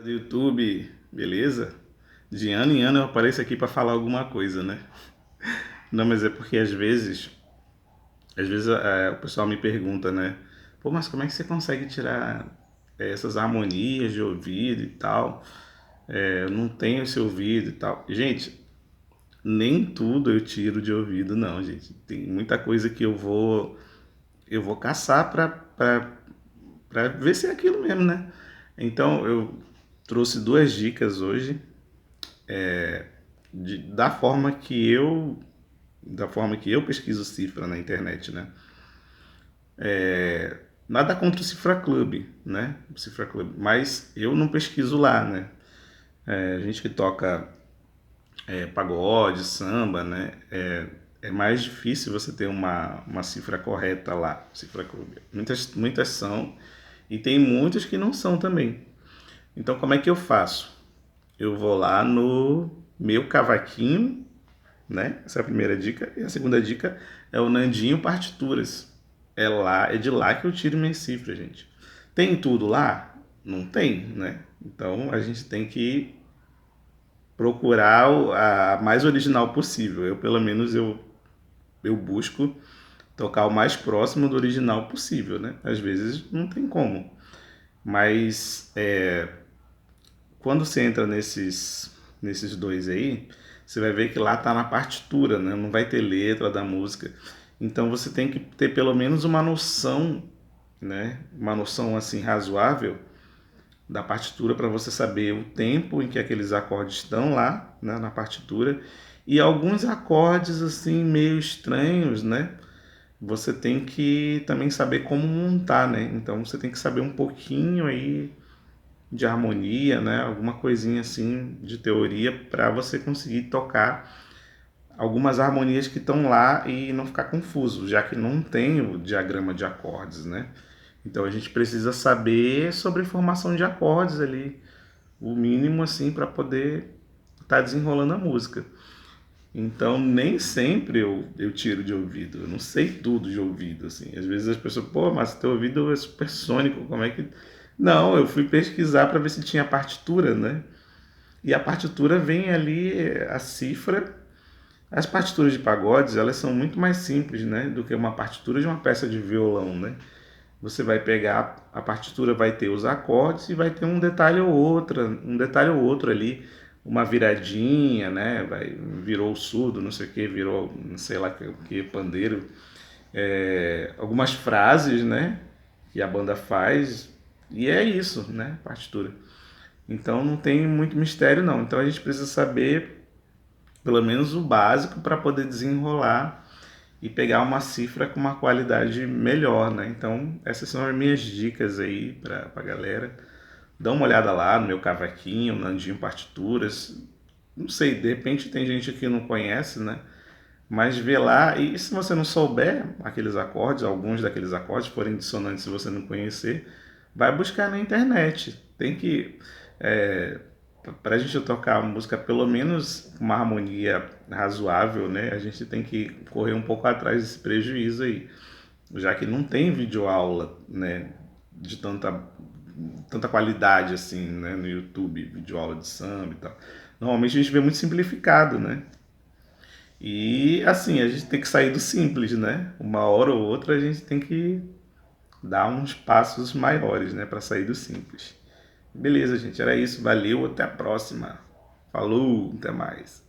Do YouTube, beleza? De ano em ano eu apareço aqui para falar alguma coisa, né? Não, mas é porque às vezes o pessoal me pergunta, né? Pô, mas como é que você consegue tirar essas harmonias de ouvido e tal? Eu não tenho esse ouvido e tal. Gente, nem tudo eu tiro de ouvido, não, gente. Tem muita coisa que eu vou caçar para ver se é aquilo mesmo, né? Então eu trouxe duas dicas hoje da forma que eu pesquiso cifra na internet, né? Nada contra o Cifra Club, né? O Cifra Club, mas eu não pesquiso lá, né? A gente que toca pagode, samba, né? É mais difícil você ter uma cifra correta lá, Cifra Club. Muitas são e tem muitas que não são também. Então como é que eu faço? Eu vou lá no meu cavaquinho, né? Essa é a primeira dica. E a segunda dica é o Nandinho Partituras. É de lá que eu tiro minhas cifras, gente. Tem tudo lá? Não tem, né? Então a gente tem que procurar a mais original possível. Pelo menos, eu busco tocar o mais próximo do original possível, né? Às vezes não tem como. Mas quando você entra nesses dois aí, você vai ver que lá tá na partitura, né? Não vai ter letra da música. Então você tem que ter pelo menos uma noção, né? Uma noção assim razoável da partitura para você saber o tempo em que aqueles acordes estão lá, né, na partitura e alguns acordes assim meio estranhos, né? Você tem que também saber como montar, né? Então você tem que saber um pouquinho aí de harmonia, né? Alguma coisinha assim de teoria para você conseguir tocar algumas harmonias que estão lá e não ficar confuso, já que não tem o diagrama de acordes, né? Então a gente precisa saber sobre formação de acordes ali, o mínimo assim para poder estar desenrolando a música. Então nem sempre eu tiro de ouvido, eu não sei tudo de ouvido assim. Às vezes as pessoas, pô, mas teu ouvido é supersônico, como é que. Não, eu fui pesquisar para ver se tinha partitura, né? E a partitura vem ali, a cifra. As partituras de pagodes, elas são muito mais simples, né, do que uma partitura de uma peça de violão, né? Você vai pegar a partitura, vai ter os acordes e vai ter um detalhe ou outro ali, uma viradinha, né? Virou surdo, não sei o que, virou, não sei lá que pandeiro. Algumas frases, né? Que a banda faz e é isso, né? Partitura. Então não tem muito mistério não. Então a gente precisa saber pelo menos o básico para poder desenrolar e pegar uma cifra com uma qualidade melhor, né? Então, essas são as minhas dicas aí para a galera. Dá uma olhada lá no meu cavaquinho, Nandinho Partituras. Não sei, de repente tem gente que não conhece, né? Mas vê lá, e se você não souber aqueles acordes, alguns daqueles acordes forem dissonantes se você não conhecer, vai buscar na internet. Tem que, para a gente tocar uma música pelo menos com uma harmonia razoável, né? A gente tem que correr um pouco atrás desse prejuízo aí, já que não tem videoaula, né? De tanta qualidade assim, né? No YouTube, videoaula de samba e tal. Normalmente a gente vê muito simplificado, né? E assim, a gente tem que sair do simples, né? Uma hora ou outra a gente tem que dar uns passos maiores, né, para sair do simples. Beleza, gente, era isso. Valeu, até a próxima. Falou, até mais.